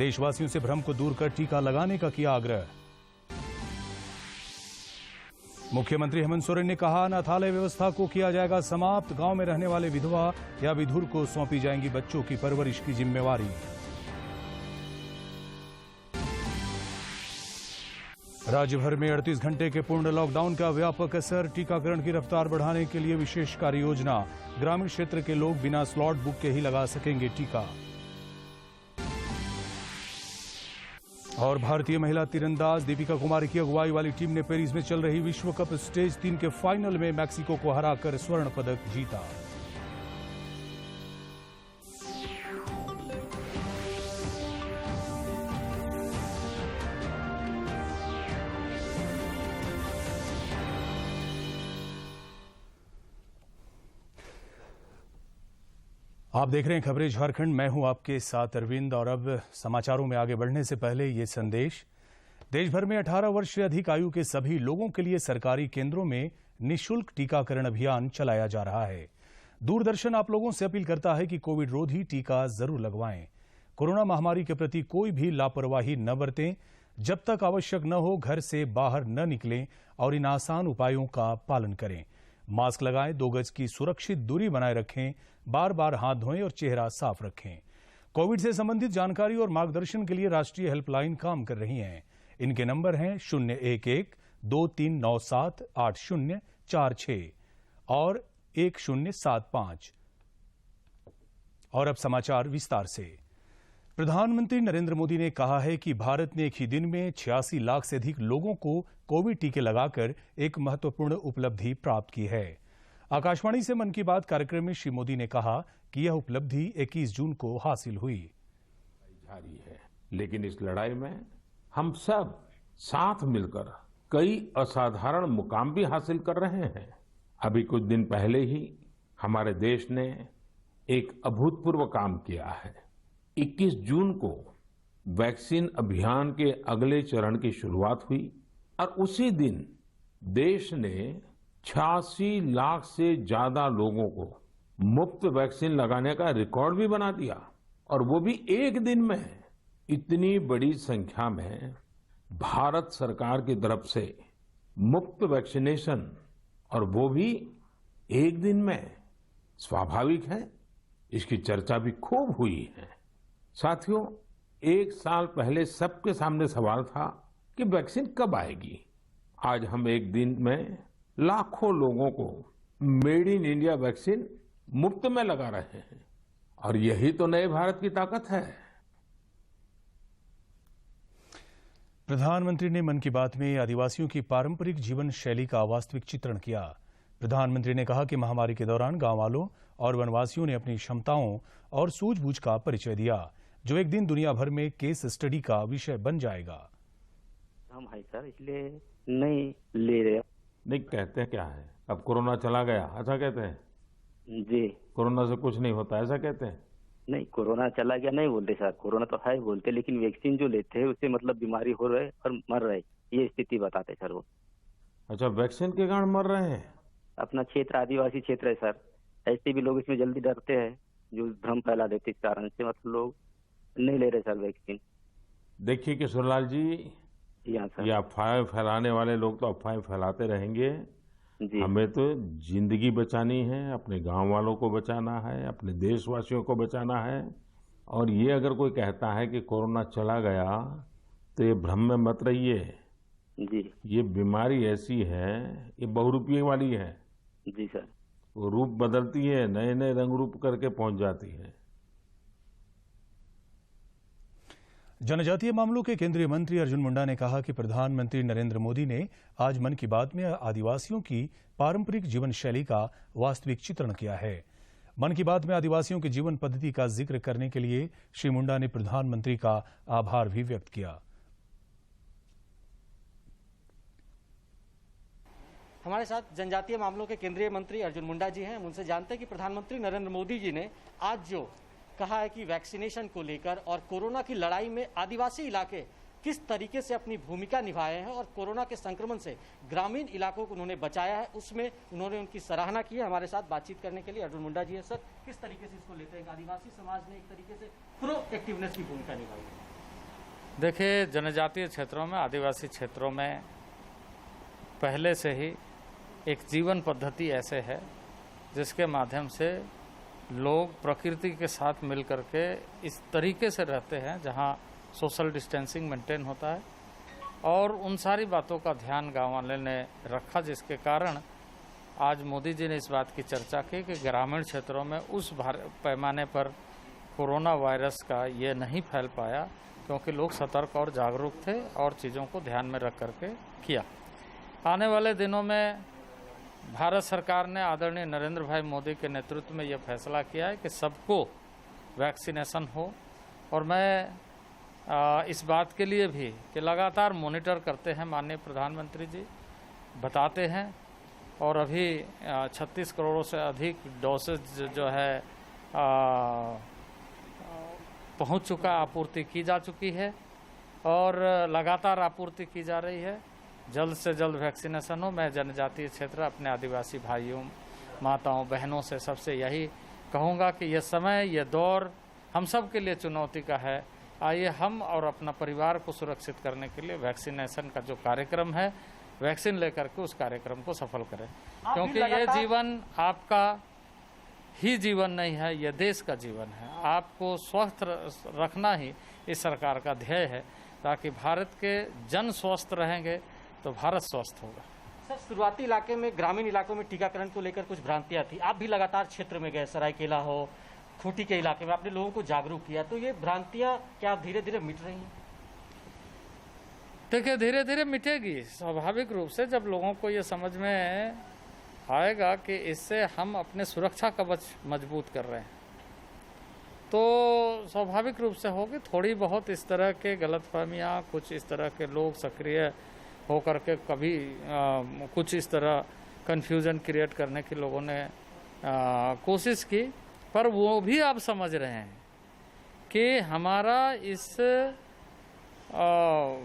देशवासियों से भ्रम को दूर कर टीका लगाने का किया आग्रह। मुख्यमंत्री हेमंत सोरेन ने कहा, अनाथालय व्यवस्था को किया जाएगा समाप्त। गांव में रहने वाले विधवा या विधुर को सौंपी जाएंगी बच्चों की परवरिश की जिम्मेवारी। राज्य भर में 38 घंटे के पूर्ण लॉकडाउन का व्यापक असर। टीकाकरण की रफ्तार बढ़ाने के लिए विशेष कार्य योजना। ग्रामीण क्षेत्र के लोग बिना स्लॉट बुक के ही लगा सकेंगे टीका। और भारतीय महिला तीरंदाज दीपिका कुमारी की अगुवाई वाली टीम ने पेरिस में चल रही विश्व कप स्टेज 3 के फाइनल में मैक्सिको को हराकर स्वर्ण पदक जीता। आप देख रहे हैं खबरें झारखंड। मैं हूं आपके साथ अरविंद। और अब समाचारों में आगे बढ़ने से पहले ये संदेश। देश भर में 18 वर्ष से अधिक आयु के सभी लोगों के लिए सरकारी केंद्रों में निःशुल्क टीकाकरण अभियान चलाया जा रहा है। दूरदर्शन आप लोगों से अपील करता है कि कोविड रोधी टीका जरूर लगवाएं। कोरोना महामारी के प्रति कोई भी लापरवाही न बरतें। जब तक आवश्यक न हो घर से बाहर न निकलें और इन आसान उपायों का पालन करें। मास्क लगाएं, 2 गज की सुरक्षित दूरी बनाए रखें, बार बार हाथ धोएं और चेहरा साफ रखें। कोविड से संबंधित जानकारी और मार्गदर्शन के लिए राष्ट्रीय हेल्पलाइन काम कर रही हैं। इनके नंबर हैं 011-2397-8046 और 1075। और अब समाचार विस्तार से। प्रधानमंत्री नरेंद्र मोदी ने कहा है कि भारत ने एक ही दिन में 86 लाख से अधिक लोगों को कोविड टीके लगाकर एक महत्वपूर्ण उपलब्धि प्राप्त की है। आकाशवाणी से मन की बात कार्यक्रम में श्री मोदी ने कहा कि यह उपलब्धि 21 जून को हासिल हुई। जारी है, लेकिन इस लड़ाई में हम सब साथ मिलकर कई असाधारण मुकाम भी हासिल कर रहे हैं। अभी कुछ दिन पहले ही हमारे देश ने एक अभूतपूर्व काम किया है। 21 जून को वैक्सीन अभियान के अगले चरण की शुरुआत हुई और उसी दिन देश ने 86 लाख से ज्यादा लोगों को मुफ्त वैक्सीन लगाने का रिकॉर्ड भी बना दिया। और वो भी एक दिन में। इतनी बड़ी संख्या में भारत सरकार की तरफ से मुफ्त वैक्सीनेशन, और वो भी एक दिन में, स्वाभाविक है इसकी चर्चा भी खूब हुई है। साथियों, 1 साल पहले सबके सामने सवाल था कि वैक्सीन कब आएगी। आज हम एक दिन में लाखों लोगों को मेड इन इंडिया वैक्सीन मुफ्त में लगा रहे हैं। और यही तो नए भारत की ताकत है। प्रधानमंत्री ने मन की बात में आदिवासियों की पारंपरिक जीवन शैली का वास्तविक चित्रण किया। प्रधानमंत्री ने कहा कि महामारी के दौरान गांव वालों और वनवासियों ने अपनी क्षमताओं और सूझबूझ का परिचय दिया, जो एक दिन दुनिया भर में केस स्टडी का विषय बन जाएगा। हम है सर, इसलिए नहीं ले रहे। नहीं कहते क्या है, अब कोरोना चला गया ऐसा कहते हैं जी। कोरोना से कुछ नहीं होता ऐसा कहते हैं। नहीं, कोरोना चला गया नहीं बोलते सर, कोरोना तो है बोलते, लेकिन वैक्सीन जो लेते हैं उससे मतलब बीमारी हो रहे और मर रहे, ये स्थिति बताते सर वो। अच्छा, वैक्सीन के कारण मर रहे हैं। अपना क्षेत्र आदिवासी क्षेत्र है सर, ऐसे भी लोग इसमें जल्दी डरते हैं, जो भ्रम फैला देते, इस कारण से मतलब लोग नहीं ले रहे सर वैक्सीन। देखिए किशोरलाल जी, हाँ सर, ये अफवाहें फैलाने वाले लोग तो अफवाहें फैलाते रहेंगे जी। हमें तो जिंदगी बचानी है, अपने गांव वालों को बचाना है, अपने देशवासियों को बचाना है। और ये अगर कोई कहता है कि कोरोना चला गया तो ये भ्रम में मत रहिए जी। ये बीमारी ऐसी है, ये बहुरूपी वाली है जी सर। वो रूप बदलती है, नए नए रंग रूप करके पहुंच जाती है। जनजातीय मामलों के केंद्रीय मंत्री अर्जुन मुंडा ने कहा कि प्रधानमंत्री नरेंद्र मोदी ने आज मन की बात में आदिवासियों की पारंपरिक जीवन शैली का वास्तविक चित्रण किया है। मन की बात में आदिवासियों की जीवन पद्धति का जिक्र करने के लिए श्री मुंडा ने प्रधानमंत्री का आभार भी व्यक्त किया। हमारे साथ जनजातीय मामलों के केंद्रीय मंत्री अर्जुन मुंडा जी हैं। हम उनसे जानते हैं कि प्रधानमंत्री नरेंद्र मोदी जी ने आज जो कहा है कि वैक्सीनेशन को लेकर और कोरोना की लड़ाई में आदिवासी इलाके किस तरीके से अपनी भूमिका निभाए हैं और कोरोना के संक्रमण से ग्रामीण इलाकों को उन्होंने बचाया है, उसमें उन्होंने उनकी सराहना की है। हमारे साथ बातचीत करने के लिए अर्जुन मुंडा जी है। सर, किस तरीके से इसको लेते हैं? आदिवासी समाज ने एक तरीके से प्रो एक्टिवनेस की भूमिका निभाई है। देखिए, जनजातीय क्षेत्रों में, आदिवासी क्षेत्रों में पहले से ही एक जीवन पद्धति ऐसे है जिसके माध्यम से लोग प्रकृति के साथ मिल करके इस तरीके से रहते हैं जहां सोशल डिस्टेंसिंग मेंटेन होता है, और उन सारी बातों का ध्यान गांव वाले ने रखा, जिसके कारण आज मोदी जी ने इस बात की चर्चा की कि ग्रामीण क्षेत्रों में उस पैमाने पर कोरोना वायरस का ये नहीं फैल पाया, क्योंकि लोग सतर्क और जागरूक थे और चीज़ों को ध्यान में रख करके किया। आने वाले दिनों में भारत सरकार ने आदरणीय नरेंद्र भाई मोदी के नेतृत्व में ये फैसला किया है कि सबको वैक्सीनेशन हो, और मैं इस बात के लिए भी कि लगातार मॉनिटर करते हैं माननीय प्रधानमंत्री जी, बताते हैं, और अभी 36 करोड़ से अधिक डोसेज जो है पहुंच चुका, आपूर्ति की जा चुकी है और लगातार आपूर्ति की जा रही है। जल्द से जल्द वैक्सीनेशन हो। मैं जनजातीय क्षेत्र अपने आदिवासी भाइयों, माताओं, बहनों से सबसे यही कहूँगा कि यह समय, यह दौर हम सब के लिए चुनौती का है। आइए हम और अपना परिवार को सुरक्षित करने के लिए वैक्सीनेशन का जो कार्यक्रम है, वैक्सीन लेकर के उस कार्यक्रम को सफल करें, क्योंकि ये जीवन आपका ही जीवन नहीं है, यह देश का जीवन है। आपको स्वस्थ रखना ही इस सरकार का ध्येय है, ताकि भारत के जन स्वस्थ रहेंगे तो भारत स्वस्थ होगा। सर, शुरुआती इलाके में, ग्रामीण इलाकों में टीकाकरण को लेकर कुछ भ्रांतियां थी। आप भी लगातार क्षेत्र में गए, सरायकेला हो, खूंटी के इलाके में आपने लोगों को जागरूक किया, तो ये भ्रांतियां क्या धीरे धीरे मिट रही हैं? देखिए, धीरे धीरे मिटेगी स्वाभाविक रूप से, जब लोगों को ये समझ में आएगा कि इससे हम अपने सुरक्षा कवच मजबूत कर रहे हैं, तो स्वाभाविक रूप से होगी। थोड़ी बहुत इस तरह के गलतफहमियां, कुछ इस तरह के लोग सक्रिय होकर के कभी कुछ इस तरह कन्फ्यूजन क्रिएट करने की लोगों ने कोशिश की, पर वो भी आप समझ रहे हैं कि हमारा इस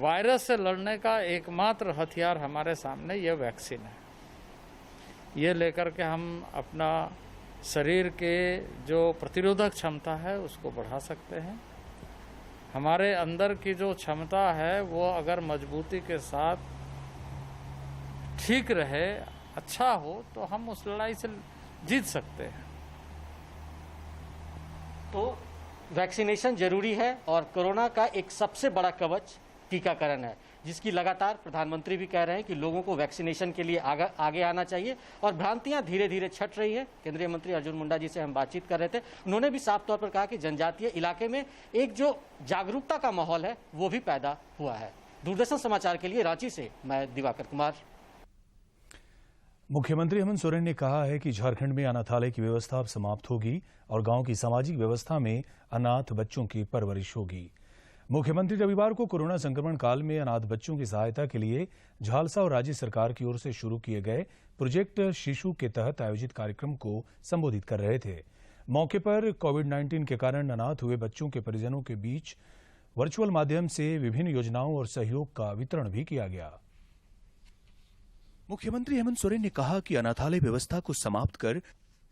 वायरस से लड़ने का एकमात्र हथियार हमारे सामने ये वैक्सीन है। ये लेकर के हम अपना शरीर के जो प्रतिरोधक क्षमता है उसको बढ़ा सकते हैं। हमारे अंदर की जो क्षमता है वो अगर मजबूती के साथ ठीक रहे, अच्छा हो, तो हम उस लड़ाई से जीत सकते हैं। तो वैक्सीनेशन जरूरी है और कोरोना का एक सबसे बड़ा कवच टीकाकरण है, जिसकी लगातार प्रधानमंत्री भी कह रहे हैं कि लोगों को वैक्सीनेशन के लिए आगे आना चाहिए, और भ्रांतियां धीरे धीरे छट रही है। केंद्रीय मंत्री अर्जुन मुंडा जी से हम बातचीत कर रहे थे, उन्होंने भी साफ तौर पर कहा कि जनजातीय इलाके में एक जो जागरूकता का माहौल है वो भी पैदा हुआ है। दूरदर्शन समाचार के लिए रांची से मैं दिवाकर कुमार। मुख्यमंत्री हेमंत सोरेन ने कहा है कि झारखंड में अनाथालय की व्यवस्था अब समाप्त होगी और गांव की सामाजिक व्यवस्था में अनाथ बच्चों की परवरिश होगी। मुख्यमंत्री रविवार को कोरोना संक्रमण काल में अनाथ बच्चों की सहायता के लिए झालसा और राज्य सरकार की ओर से शुरू किए गए प्रोजेक्ट शिशु के तहत आयोजित कार्यक्रम को संबोधित कर रहे थे। मौके पर कोविड-19 के कारण अनाथ हुए बच्चों के परिजनों के बीच वर्चुअल माध्यम से विभिन्न योजनाओं और सहयोग का वितरण भी किया गया। मुख्यमंत्री हेमंत सोरेन ने कहा कि अनाथालय व्यवस्था को समाप्त कर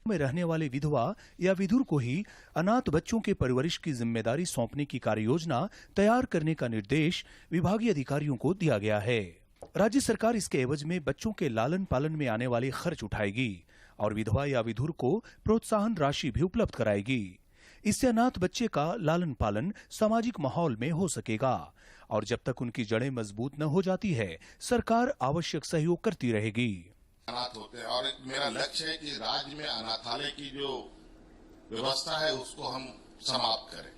में रहने वाले विधवा या विधुर को ही अनाथ बच्चों के परवरिश की जिम्मेदारी सौंपने की कार्ययोजना तैयार करने का निर्देश विभागीय अधिकारियों को दिया गया है। राज्य सरकार इसके एवज में बच्चों के लालन पालन में आने वाले खर्च उठाएगी और विधवा या विधुर को प्रोत्साहन राशि भी उपलब्ध कराएगी। इससे अनाथ बच्चे का लालन पालन सामाजिक माहौल में हो सकेगा और जब तक उनकी जड़ें मजबूत न हो जाती है, सरकार आवश्यक सहयोग करती रहेगी। अनाथ होते हैं और मेरा लक्ष्य है कि राज्य में अनाथालय की जो व्यवस्था है उसको हम समाप्त करें।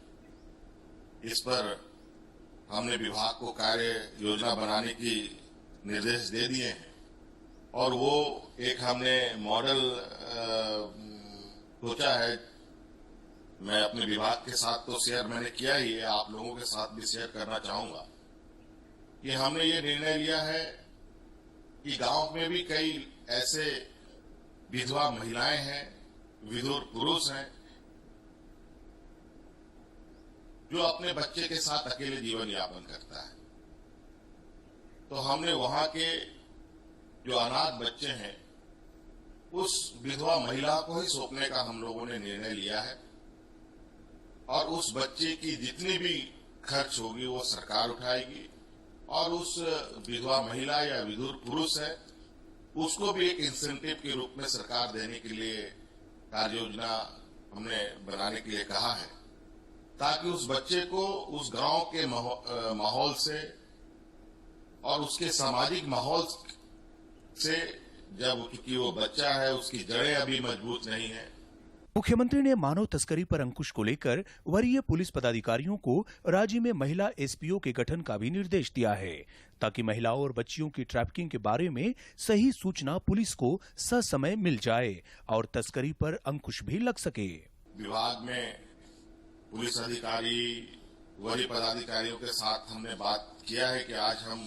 इस पर हमने विभाग को कार्य योजना बनाने की निर्देश दे दिए हैं और वो एक हमने मॉडल सोचा है। मैं अपने विभाग के साथ तो शेयर मैंने किया ही है, आप लोगों के साथ भी शेयर करना चाहूंगा कि हमने ये निर्णय लिया है कि गांव में भी कई ऐसे विधवा महिलाएं हैं, विधुर पुरुष हैं जो अपने बच्चे के साथ अकेले जीवन यापन करता है। तो हमने वहां के जो अनाथ बच्चे हैं उस विधवा महिला को ही सौंपने का हम लोगों ने निर्णय लिया है और उस बच्चे की जितनी भी खर्च होगी वो सरकार उठाएगी और उस विधवा महिला या विधुर पुरुष है उसको भी एक इंसेंटिव के रूप में सरकार देने के लिए कार्य योजना हमने बनाने के लिए कहा है, ताकि उस बच्चे को उस गांव के माहौल से और उसके सामाजिक माहौल से, जब क्योंकि वो बच्चा है उसकी जड़ें अभी मजबूत नहीं है। मुख्यमंत्री ने मानव तस्करी पर अंकुश को लेकर वरीय पुलिस पदाधिकारियों को राज्य में महिला एसपीओ के गठन का भी निर्देश दिया है, ताकि महिलाओं और बच्चियों की ट्रैफिकिंग के बारे में सही सूचना पुलिस को ससमय मिल जाए और तस्करी पर अंकुश भी लग सके। विभाग में पुलिस अधिकारी वरीय पदाधिकारियों के साथ हमने बात किया है कि आज हम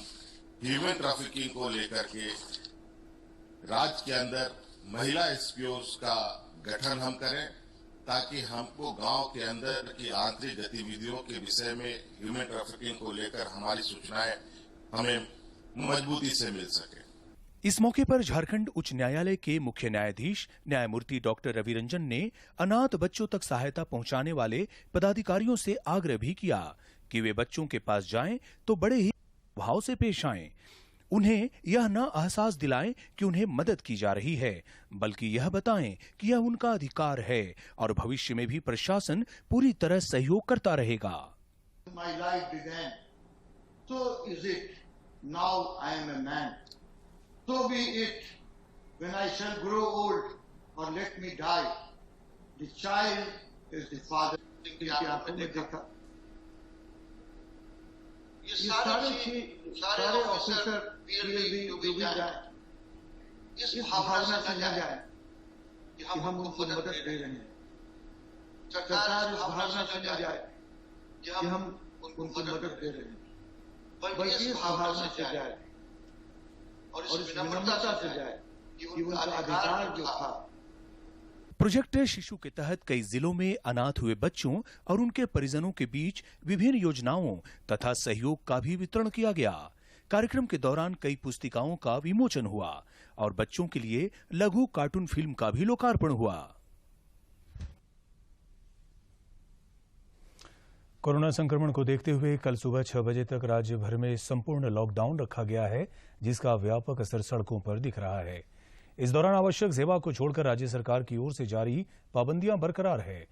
ह्यूमन ट्रैफिकिंग को लेकर के राज्य के अंदर महिला एसपीओ का गठन हम करें, ताकि हमको गांव के अंदर की आंतरिक गतिविधियों के विषय में ह्यूमन ट्रैफिकिंग को लेकर हमारी सूचनाएं हमें मजबूती से मिल सके। इस मौके पर झारखंड उच्च न्यायालय के मुख्य न्यायाधीश न्यायमूर्ति डॉक्टर रवि रंजन ने अनाथ बच्चों तक सहायता पहुंचाने वाले पदाधिकारियों से आग्रह भी किया कि वे बच्चों के पास जाएं तो बड़े ही भाव से पेश आएं। उन्हें यह न एहसास दिलाएं कि उन्हें मदद की जा रही है, बल्कि यह बताएं कि यह उनका अधिकार है और भविष्य में भी प्रशासन पूरी तरह सहयोग करता रहेगा। My life began. So is it. Now I am a man. So be it. When I shall grow old or let me die, the child is the father. ये सारे ऑफिसर भी जाए, इस भावना से जाए कि हम उनको मदद दे रहे हैं। सरकार इस भावना से जाए कि हम उनको मदद दे रहे हैं, बल्कि इस भावना से जाए और इस विनम्रता से जाए कि उनका अधिकार जो था। प्रोजेक्ट शिशु के तहत कई जिलों में अनाथ हुए बच्चों और उनके परिजनों के बीच विभिन्न योजनाओं तथा सहयोग का भी वितरण किया गया। कार्यक्रम के दौरान कई पुस्तिकाओं का विमोचन हुआ और बच्चों के लिए लघु कार्टून फिल्म का भी लोकार्पण हुआ। कोरोना संक्रमण को देखते हुए कल सुबह 6 बजे तक राज्य भर में संपूर्ण लॉकडाउन रखा गया है, जिसका व्यापक असर सड़कों पर दिख रहा है। इस दौरान आवश्यक सेवा को छोड़कर राज्य सरकार की ओर से जारी पाबंदियां बरकरार है।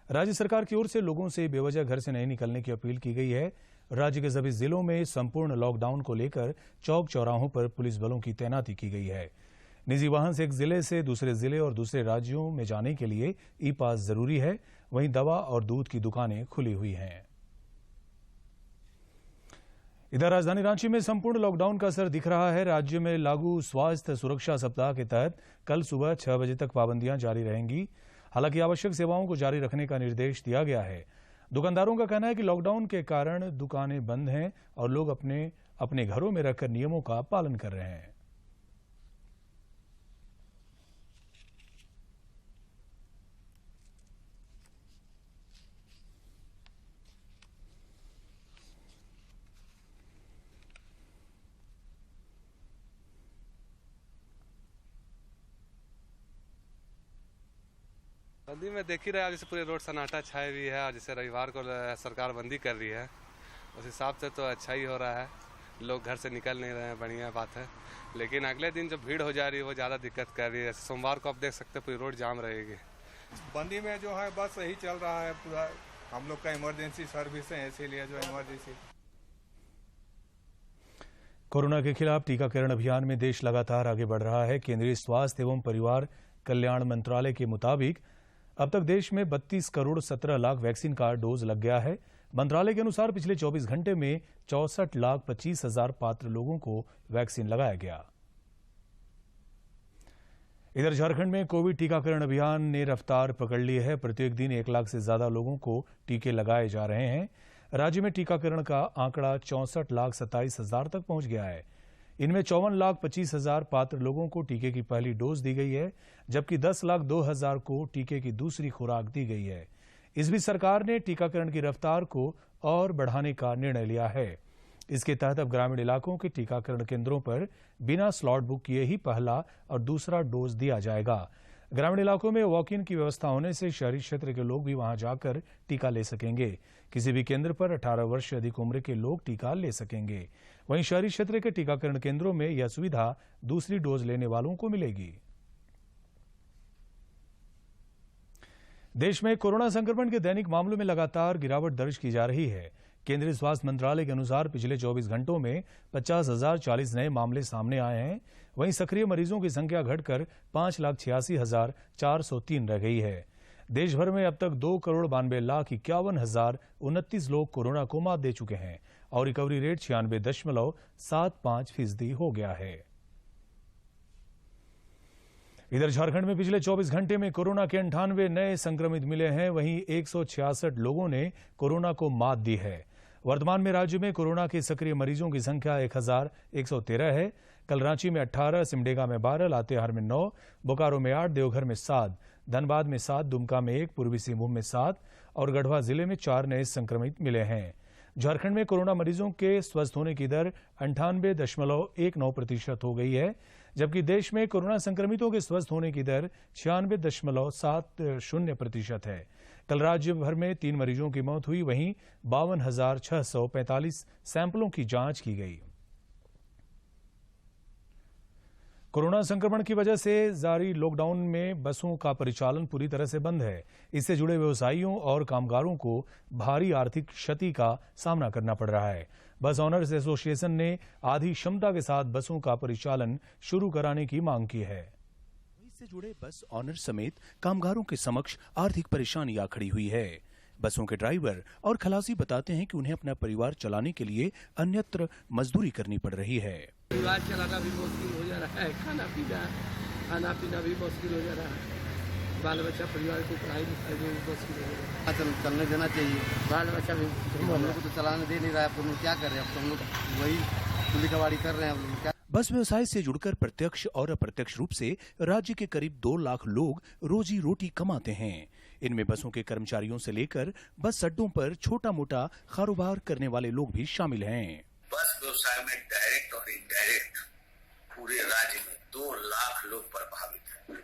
राज्य सरकार की ओर से लोगों से बेवजह घर से नहीं निकलने की अपील की गई है। राज्य के सभी जिलों में संपूर्ण लॉकडाउन को लेकर चौक चौराहों पर पुलिस बलों की तैनाती की गई है। निजी वाहन से एक जिले से दूसरे जिले और दूसरे राज्यों में जाने के लिए ई पास जरूरी है। वहीं दवा और दूध की दुकानें खुली हुई हैं। इधर राजधानी रांची में संपूर्ण लॉकडाउन का असर दिख रहा है। राज्य में लागू स्वास्थ्य सुरक्षा सप्ताह के तहत कल सुबह 6 बजे तक पाबंदियां जारी रहेंगी। हालांकि आवश्यक सेवाओं को जारी रखने का निर्देश दिया गया है। दुकानदारों का कहना है कि लॉकडाउन के कारण दुकानें बंद हैं और लोग अपने अपने घरों में रहकर नियमों का पालन कर रहे हैं। बंदी में देख ही रहे, जैसे पूरे रोड सन्नाटा छाए हुई है और जैसे रविवार को सरकार बंदी कर रही है, उस हिसाब से तो अच्छा ही हो रहा है। लोग घर से निकल नहीं रहे हैं, बढ़िया बात है। लेकिन अगले दिन जो भीड़ हो जा रही है वो ज़्यादा दिक्कत कर रही है। सोमवार को आप देख सकते हैं पूरी रोड जाम रहेगी। बंदी में जो है बस यही चल रहा है पूरा। हम लोग का इमरजेंसी सर्विस है, इसीलिए जो इमरजेंसी। कोरोना के खिलाफ टीकाकरण अभियान में देश लगातार आगे बढ़ रहा है। केंद्रीय स्वास्थ्य एवं परिवार कल्याण मंत्रालय के मुताबिक अब तक देश में 32 करोड़ 17 लाख वैक्सीन का डोज लग गया है। मंत्रालय के अनुसार पिछले 24 घंटे में 64 लाख 25 हजार पात्र लोगों को वैक्सीन लगाया गया। इधर झारखंड में कोविड टीकाकरण अभियान ने रफ्तार पकड़ ली है। प्रत्येक दिन 1 लाख से ज्यादा लोगों को टीके लगाए जा रहे हैं। राज्य में टीकाकरण का आंकड़ा 64 लाख 27 हजार तक पहुंच गया है। इनमें 54 लाख 25 हजार पात्र लोगों को टीके की पहली डोज दी गई है, जबकि 10 लाख 2 हजार को टीके की दूसरी खुराक दी गई है। इस बीच सरकार ने टीकाकरण की रफ्तार को और बढ़ाने का निर्णय लिया है। इसके तहत अब ग्रामीण इलाकों के टीकाकरण केंद्रों पर बिना स्लॉट बुक किए ही पहला और दूसरा डोज दिया जाएगा। ग्रामीण इलाकों में वॉक इन की व्यवस्था होने से शहरी क्षेत्र के लोग भी वहां जाकर टीका ले सकेंगे। किसी भी केंद्र पर 18 वर्ष से अधिक उम्र के लोग टीका ले सकेंगे। वहीं शहरी क्षेत्र के टीकाकरण केंद्रों में यह सुविधा दूसरी डोज लेने वालों को मिलेगी। देश में कोरोना संक्रमण के दैनिक मामलों में लगातार गिरावट दर्ज की जा रही है। केंद्रीय स्वास्थ्य मंत्रालय के अनुसार पिछले 24 घंटों में 50,040 नए मामले सामने आए हैं। वहीं सक्रिय मरीजों की संख्या घटकर 5,86,403 रह गई है। देश भर में अब तक 2,92,51,029 लोग कोरोना को मात दे चुके हैं और रिकवरी रेट 96.75% हो गया है। इधर झारखंड में पिछले 24 घंटे में कोरोना के 98 नए संक्रमित मिले हैं। वहीं 166 लोगों ने कोरोना को मात दी है। वर्तमान में राज्य में कोरोना के सक्रिय मरीजों की संख्या 1,113 है। कल रांची में 18, सिमडेगा में 12, लातेहार में 9, बोकारो में 8, देवघर में 7, धनबाद में 7, दुमका में 1, पूर्वी सिंहभूम में 7 और गढ़वा जिले में 4 नए संक्रमित मिले हैं। झारखंड में कोरोना मरीजों के स्वस्थ होने की दर 98.19% हो गई है, जबकि देश में कोरोना संक्रमितों के स्वस्थ होने की दर 96.70% है। कल राज्य भर में 3 मरीजों की मौत हुई। वहीं 52,645 सैंपलों की जांच की गई। कोरोना संक्रमण की वजह से जारी लॉकडाउन में बसों का परिचालन पूरी तरह से बंद है। इससे जुड़े व्यवसायियों और कामगारों को भारी आर्थिक क्षति का सामना करना पड़ रहा है। बस ऑनर्स एसोसिएशन ने आधी क्षमता के साथ बसों का परिचालन शुरू कराने की मांग की है। इससे जुड़े बस ऑनर्स समेत कामगारों के समक्ष आर्थिक परेशानियां खड़ी हुई है। बसों के ड्राइवर और खलासी बताते हैं कि उन्हें अपना परिवार चलाने के लिए अन्यत्र मजदूरी करनी पड़ रही है। परिवार चलाना भी मुश्किल हो जा रहा है, खाना पीना भी मुश्किल हो जा रहा है, बाल बच्चा परिवार को पढ़ाई लिखाई में मुश्किल हो जा रहा है। चलने देना चाहिए, बाल बच्चा भी हम लोग को तो चलाने दे नहीं रहा है। हम लोग क्या कर रहे हैं, अब तो हम लोग वही कुली कबाड़ी कर रहे हैं। हम लोग क्या बस व्यवसाय से जुड़कर प्रत्यक्ष और अप्रत्यक्ष रूप से राज्य के करीब 2 लाख लोग रोजी रोटी कमाते हैं। इनमें बसों के कर्मचारियों से लेकर बस अड्डों पर छोटा मोटा कारोबार करने वाले लोग भी शामिल हैं। बस व्यवसाय में डायरेक्ट और इनडायरेक्ट पूरे राज्य में 2 लाख लोग प्रभावित हैं।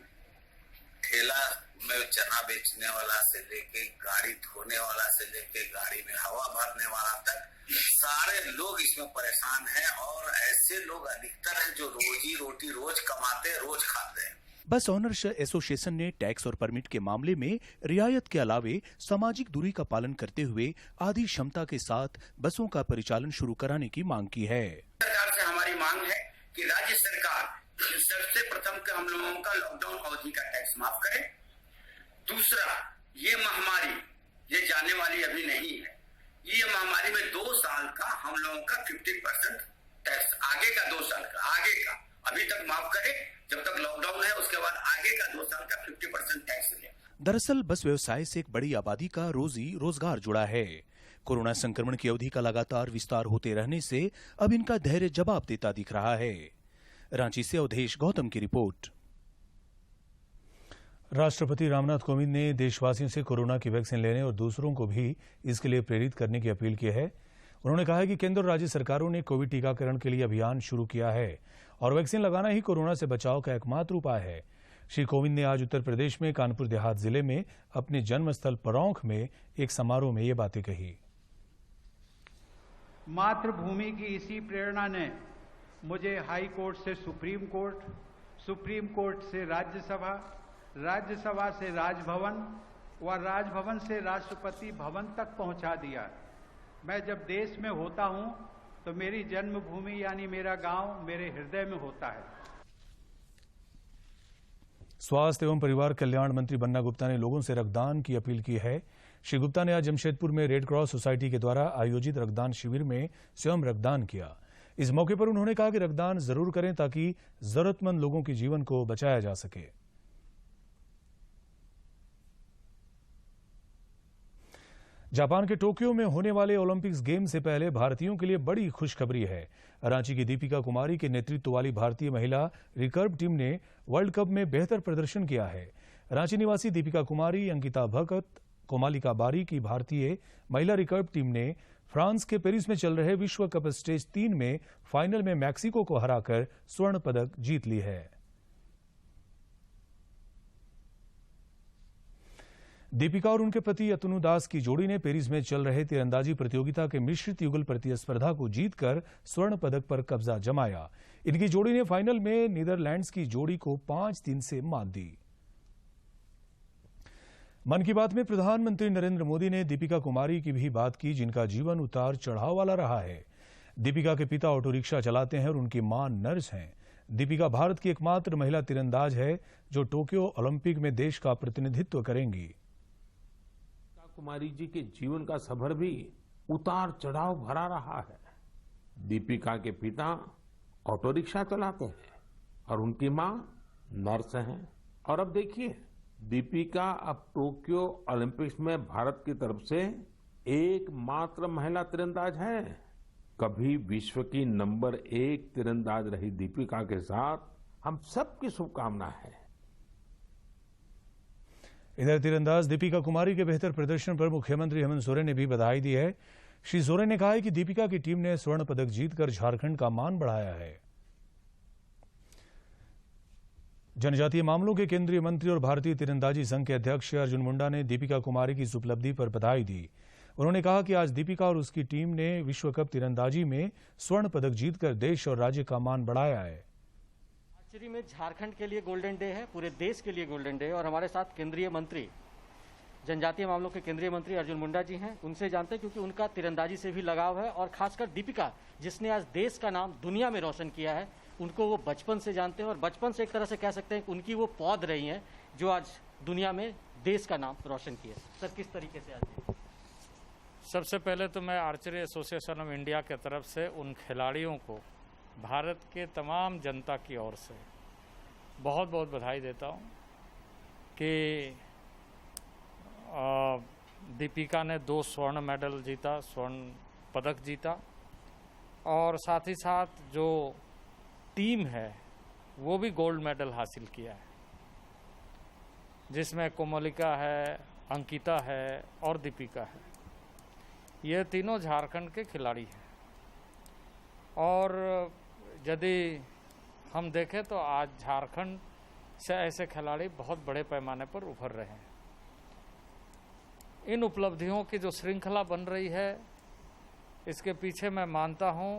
ठेला में चना बेचने वाला से लेके गाड़ी धोने वाला से लेके गाड़ी में हवा भरने वाला तक सारे लोग इसमें परेशान हैं और ऐसे लोग अधिकतर हैं जो रोजी रोटी रोज कमाते रोज खाते हैं। बस ऑनर्स एसोसिएशन ने टैक्स और परमिट के मामले में रियायत के अलावे सामाजिक दूरी का पालन करते हुए आधी क्षमता के साथ बसों का परिचालन शुरू कराने की मांग की है। सरकार से हमारी मांग है कि राज्य सरकार सबसे प्रथम के हम लोगों का लॉकडाउन अवधि का टैक्स माफ करे। दूसरा, ये महामारी ये जाने वाली अभी नहीं है। ये महामारी में 2 साल का हम लोगों का 50% टैक्स, आगे का 2 साल का आगे का अभी तक माफ करे। जब तक लॉकडाउन है उसके बाद आगे का 2 साल का 50% टैक्स ले। दरअसल बस व्यवसाय से एक बड़ी आबादी का रोजगार जुड़ा है। कोरोना संक्रमण की अवधि का लगातार विस्तार होते रहने से अब इनका धैर्य जवाब देता दिख रहा है। रांची से अवधेश गौतम की रिपोर्ट। राष्ट्रपति रामनाथ कोविंद ने देशवासियों से कोरोना की वैक्सीन लेने और दूसरों को भी इसके लिए प्रेरित करने की अपील की है। उन्होंने कहा है कि केंद्र और राज्य सरकारों ने कोविड टीकाकरण के लिए अभियान शुरू किया है और वैक्सीन लगाना ही कोरोना से बचाव का एकमात्र उपाय है। श्री कोविंद ने आज उत्तर प्रदेश में कानपुर देहात जिले में अपने जन्मस्थल परौंख में एक समारोह में ये बातें कही। मातृभूमि की इसी प्रेरणा ने मुझे हाई कोर्ट से सुप्रीम कोर्ट, सुप्रीम कोर्ट से राज्यसभा, राज्यसभा से राजभवन व राजभवन से राष्ट्रपति भवन तक पहुंचा दिया। मैं जब देश में होता हूं तो मेरी जन्मभूमि यानी मेरा गांव मेरे हृदय में होता है। स्वास्थ्य एवं परिवार कल्याण मंत्री बन्ना गुप्ता ने लोगों से रक्तदान की अपील की है। श्री गुप्ता ने आज जमशेदपुर में रेड क्रॉस सोसाइटी के द्वारा आयोजित रक्तदान शिविर में स्वयं रक्तदान किया। इस मौके पर उन्होंने कहा कि रक्तदान जरूर करें ताकि जरूरतमंद लोगों के जीवन को बचाया जा सके। जापान के टोक्यो में होने वाले ओलंपिक्स गेम से पहले भारतीयों के लिए बड़ी खुशखबरी है। रांची की दीपिका कुमारी के नेतृत्व वाली भारतीय महिला रिकर्व टीम ने वर्ल्ड कप में बेहतर प्रदर्शन किया है। रांची निवासी दीपिका कुमारी, अंकिता भगत, कोमालिका बारी की भारतीय महिला रिकर्व टीम ने फ्रांस के पेरिस में चल रहे विश्व कप स्टेज 3 में फाइनल में मैक्सिको को हराकर स्वर्ण पदक जीत ली है। दीपिका और उनके पति अतनु दास की जोड़ी ने पेरिस में चल रहे तीरंदाजी प्रतियोगिता के मिश्रित युगल प्रतिस्पर्धा को जीतकर स्वर्ण पदक पर कब्जा जमाया। इनकी जोड़ी ने फाइनल में नीदरलैंड्स की जोड़ी को 5-3 से मात दी। मन की बात में प्रधानमंत्री नरेंद्र मोदी ने दीपिका कुमारी की भी बात की, जिनका जीवन उतार चढ़ाव वाला रहा है। दीपिका के पिता ऑटो रिक्शा चलाते हैं और उनकी मां नर्स हैं। दीपिका भारत की एकमात्र महिला तीरंदाज है जो टोक्यो ओलंपिक में देश का प्रतिनिधित्व करेंगी। कुमारी जी के जीवन का सफर भी उतार चढ़ाव भरा रहा है। दीपिका के पिता ऑटो रिक्शा चलाते हैं और उनकी मां नर्स हैं। और अब देखिए, दीपिका अब टोक्यो ओलंपिक्स में भारत की तरफ से एकमात्र महिला तीरंदाज है। कभी विश्व की नंबर 1 तीरंदाज रही दीपिका के साथ हम सबकी शुभकामना है। इधर तीरंदाज दीपिका कुमारी के बेहतर प्रदर्शन पर मुख्यमंत्री हेमंत सोरेन ने भी बधाई दी है। श्री सोरेन ने कहा है कि दीपिका की टीम ने स्वर्ण पदक जीतकर झारखंड का मान बढ़ाया है। जनजातीय मामलों के केंद्रीय मंत्री और भारतीय तीरंदाजी संघ के अध्यक्ष अर्जुन मुंडा ने दीपिका कुमारी की इस उपलब्धि पर बधाई दी। उन्होंने कहा कि आज दीपिका और उसकी टीम ने विश्व कप तीरंदाजी में स्वर्ण पदक जीतकर देश और राज्य का मान बढ़ाया है। आर्चरी में झारखंड के लिए गोल्डन डे है, पूरे देश के लिए गोल्डन डे है। और हमारे साथ केंद्रीय मंत्री, जनजातीय मामलों के केंद्रीय मंत्री अर्जुन मुंडा जी हैं। उनसे जानते हैं, क्योंकि उनका तीरंदाजी से भी लगाव है और खासकर दीपिका, जिसने आज देश का नाम दुनिया में रोशन किया है, उनको वो बचपन से जानते हैं और बचपन से एक तरह से कह सकते हैं कि उनकी वो पौध रही हैं जो आज दुनिया में देश का नाम रोशन किया। सर, किस तरीके से आज? सबसे पहले तो मैं आर्चरी एसोसिएशन ऑफ इंडिया के तरफ से उन खिलाड़ियों को भारत के तमाम जनता की ओर से बहुत बहुत बधाई देता हूं कि दीपिका ने 2 स्वर्ण मेडल जीता, स्वर्ण पदक जीता, और साथ ही साथ जो टीम है वो भी गोल्ड मेडल हासिल किया है, जिसमें कोमलिका है, अंकिता है और दीपिका है। ये तीनों झारखंड के खिलाड़ी हैं। और यदि हम देखें तो आज झारखंड से ऐसे खिलाड़ी बहुत बड़े पैमाने पर उभर रहे हैं। इन उपलब्धियों की जो श्रृंखला बन रही है, इसके पीछे मैं मानता हूं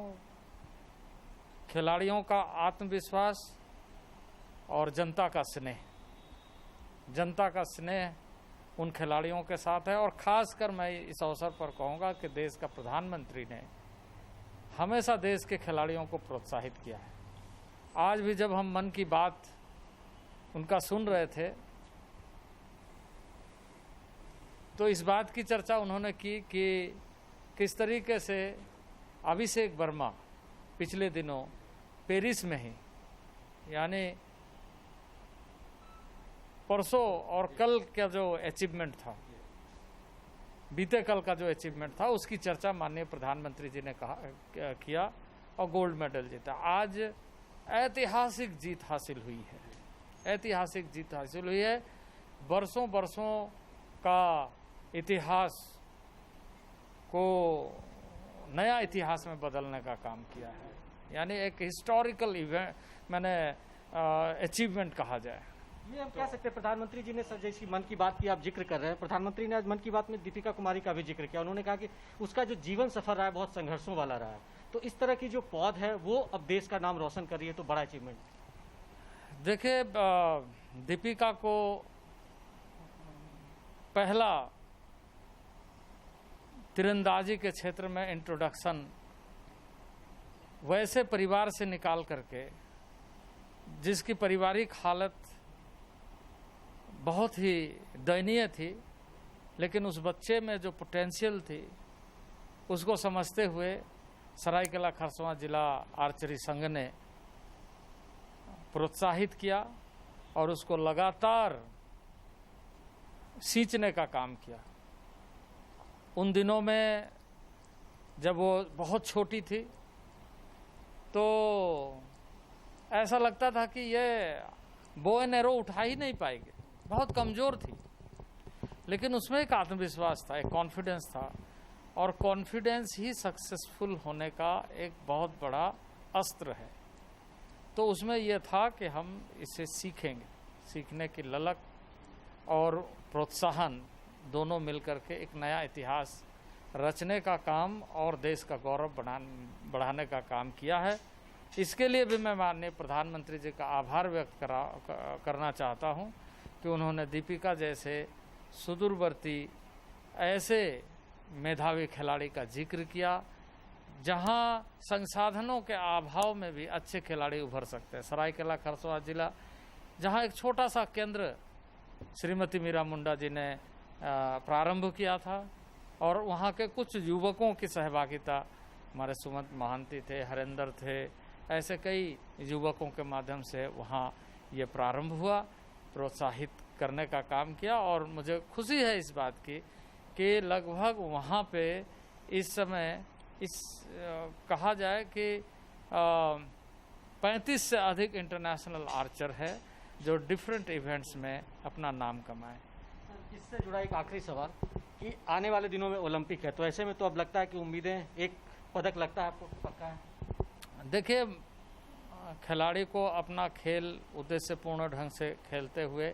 खिलाड़ियों का आत्मविश्वास और जनता का स्नेह। जनता का स्नेह उन खिलाड़ियों के साथ है। और खासकर मैं इस अवसर पर कहूँगा कि देश का प्रधानमंत्री ने हमेशा देश के खिलाड़ियों को प्रोत्साहित किया है। आज भी जब हम मन की बात उनका सुन रहे थे तो इस बात की चर्चा उन्होंने की कि किस तरीके से अभिषेक वर्मा पिछले दिनों पेरिस में ही, यानी परसों और कल का जो अचीवमेंट था, बीते कल का जो अचीवमेंट था, उसकी चर्चा माननीय प्रधानमंत्री जी ने किया और गोल्ड मेडल जीता। आज ऐतिहासिक जीत हासिल हुई है, ऐतिहासिक जीत हासिल हुई है। बरसों बरसों का इतिहास को नया इतिहास में बदलने का काम किया है, यानी एक हिस्टोरिकल इवेंट, मैंने अचीवमेंट कहा जाए। ये हम कह सकते हैं, प्रधानमंत्री जी ने सर जैसी मन की बात की आप जिक्र कर रहे हैं, प्रधानमंत्री ने आज मन की बात में दीपिका कुमारी का भी जिक्र किया। उन्होंने कहा कि उसका जो जीवन सफर रहा है बहुत संघर्षों वाला रहा है, तो इस तरह की जो पौध है वो अब देश का नाम रोशन कर रही है, तो बड़ा अचीवमेंट। देखिए, दीपिका को पहला तीरंदाजी के क्षेत्र में इंट्रोडक्शन वैसे परिवार से निकाल करके, जिसकी पारिवारिक हालत बहुत ही दयनीय थी, लेकिन उस बच्चे में जो पोटेंशियल थी उसको समझते हुए सरायकेला खरसावां जिला आर्चरी संघ ने प्रोत्साहित किया और उसको लगातार सींचने का काम किया। उन दिनों में जब वो बहुत छोटी थी तो ऐसा लगता था कि ये बो एंड एरो उठा ही नहीं पाएगी, बहुत कमज़ोर थी, लेकिन उसमें एक आत्मविश्वास था, एक कॉन्फिडेंस था, और कॉन्फिडेंस ही सक्सेसफुल होने का एक बहुत बड़ा अस्त्र है। तो उसमें यह था कि हम इसे सीखेंगे, सीखने की ललक और प्रोत्साहन दोनों मिलकर के एक नया इतिहास रचने का काम और देश का गौरव बढ़ाने का काम किया है। इसके लिए भी मैं माननीय प्रधानमंत्री जी का आभार व्यक्त करना चाहता हूं कि उन्होंने दीपिका जैसे सुदूरवर्ती ऐसे मेधावी खिलाड़ी का जिक्र किया जहां संसाधनों के अभाव में भी अच्छे खिलाड़ी उभर सकते हैं। सरायकेला खरसावां जिला जहां एक छोटा सा केंद्र श्रीमती मीरा मुंडा जी ने प्रारंभ किया था और वहां के कुछ युवकों की सहभागिता, हमारे सुमंत महांती थे, हरेंद्र थे, ऐसे कई युवकों के माध्यम से वहां ये प्रारंभ हुआ, प्रोत्साहित करने का काम किया। और मुझे खुशी है इस बात की कि लगभग वहां पे इस समय कहा जाए कि 35 से अधिक इंटरनेशनल आर्चर है जो डिफरेंट इवेंट्स में अपना नाम कमाए। इससे जुड़ा एक आखिरी सवाल कि आने वाले दिनों में ओलंपिक है, तो ऐसे में तो अब लगता है कि उम्मीदें एक पदक लगता है आपको पक्का है? देखिए, खिलाड़ी को अपना खेल उद्देश्यपूर्ण ढंग से खेलते हुए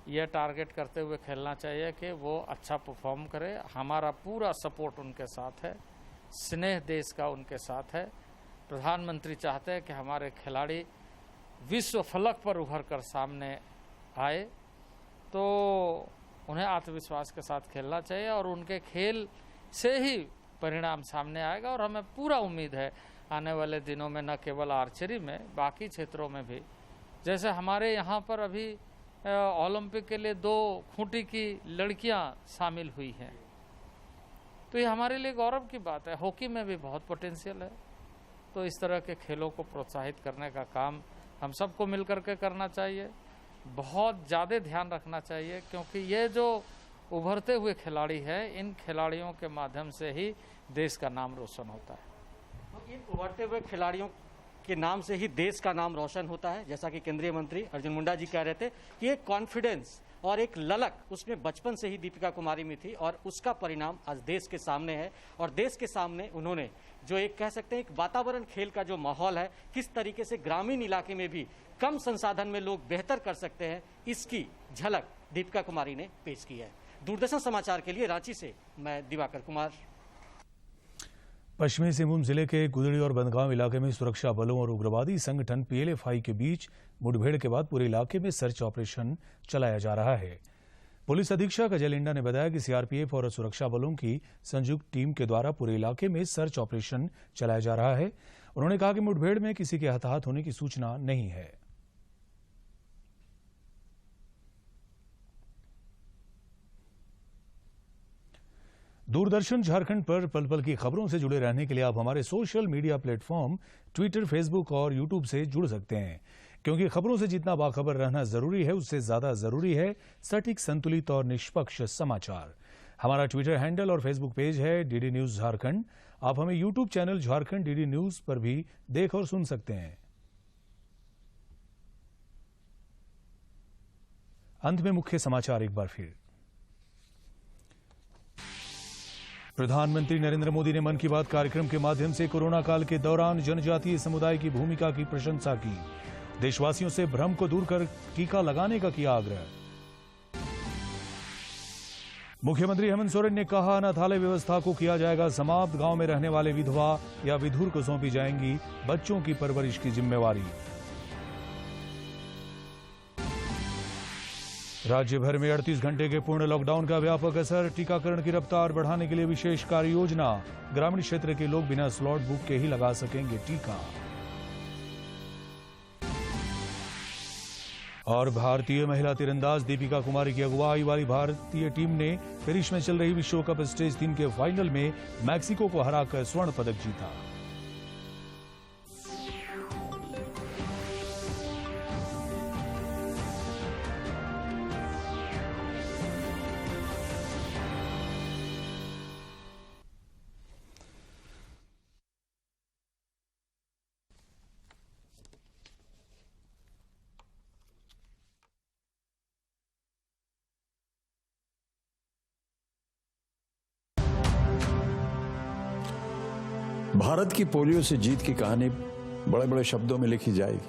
यह टारगेट करते हुए खेलना चाहिए कि वो अच्छा परफॉर्म करे। हमारा पूरा सपोर्ट उनके साथ है, स्नेह देश का उनके साथ है। प्रधानमंत्री चाहते हैं कि हमारे खिलाड़ी विश्व फलक पर उभर कर सामने आए, तो उन्हें आत्मविश्वास के साथ खेलना चाहिए और उनके खेल से ही परिणाम सामने आएगा। और हमें पूरा उम्मीद है आने वाले दिनों में न केवल आर्चरी में, बाकी क्षेत्रों में भी, जैसे हमारे यहाँ पर अभी ओलंपिक के लिए 2 खूंटी की लड़कियां शामिल हुई हैं, तो ये हमारे लिए गौरव की बात है। हॉकी में भी बहुत पोटेंशियल है, तो इस तरह के खेलों को प्रोत्साहित करने का काम हम सबको मिलकर के करना चाहिए। बहुत ज़्यादा ध्यान रखना चाहिए क्योंकि ये जो उभरते हुए खिलाड़ी हैं, इन खिलाड़ियों के माध्यम से ही देश का नाम रोशन होता है। तो इन उभरते हुए खिलाड़ियों के नाम से ही देश का नाम रोशन होता है, जैसा कि केंद्रीय मंत्री अर्जुन मुंडा जी कह रहे थे कि एक कॉन्फिडेंस और एक ललक उसमें बचपन से ही दीपिका कुमारी में थी और उसका परिणाम आज देश के सामने है। और देश के सामने उन्होंने जो एक कह सकते हैं एक वातावरण, खेल का जो माहौल है, किस तरीके से ग्रामीण इलाके में भी कम संसाधन में लोग बेहतर कर सकते हैं, इसकी झलक दीपिका कुमारी ने पेश की है। दूरदर्शन समाचार के लिए रांची से मैं दिवाकर कुमार। पश्चिमी सिंहभूम जिले के गुदड़ी और बंदगांव इलाके में सुरक्षा बलों और उग्रवादी संगठन पीएलएफआई के बीच मुठभेड़ के बाद पूरे इलाके में सर्च ऑपरेशन चलाया जा रहा है। पुलिस अधीक्षक अजय लिंडा ने बताया कि सीआरपीएफ और सुरक्षा बलों की संयुक्त टीम के द्वारा पूरे इलाके में सर्च ऑपरेशन चलाया जा रहा है। उन्होंने कहा कि मुठभेड़ में किसी के हताहत होने की सूचना नहीं है। दूरदर्शन झारखंड पर पल पल की खबरों से जुड़े रहने के लिए आप हमारे social media platform Twitter, Facebook और यूट्यूब से जुड़ सकते हैं, क्योंकि खबरों से जितना बाखबर रहना जरूरी है, उससे ज्यादा जरूरी है सटीक, संतुलित और निष्पक्ष समाचार। हमारा ट्विटर हैंडल और फेसबुक पेज है डीडी न्यूज झारखंड। आप हमें YouTube channel Jharkhand DD news पर भी देख और सुन सकते हैं। अंत में मुख्य समाचार एक बार फिर। प्रधानमंत्री नरेंद्र मोदी ने मन की बात कार्यक्रम के माध्यम से कोरोना काल के दौरान जनजातीय समुदाय की भूमिका की प्रशंसा की। देशवासियों से भ्रम को दूर कर टीका लगाने का किया आग्रह। मुख्यमंत्री हेमंत सोरेन ने कहा, अनाथालय व्यवस्था को किया जाएगा समाप्त। गांव में रहने वाले विधवा या विधुर को सौंपी जाएंगी बच्चों की परवरिश की जिम्मेवारी। राज्य भर में 38 घंटे के पूर्ण लॉकडाउन का व्यापक असर। टीकाकरण की रफ्तार बढ़ाने के लिए विशेष कार्य योजना। ग्रामीण क्षेत्र के लोग बिना स्लॉट बुक के ही लगा सकेंगे टीका। और भारतीय महिला तीरंदाज दीपिका कुमारी की अगुवाई वाली भारतीय टीम ने पेरिस में चल रही विश्व कप स्टेज 3 के फाइनल में मैक्सिको को हराकर स्वर्ण पदक जीता। भारत की पोलियो से जीत की कहानी बड़े बड़े शब्दों में लिखी जाएगी।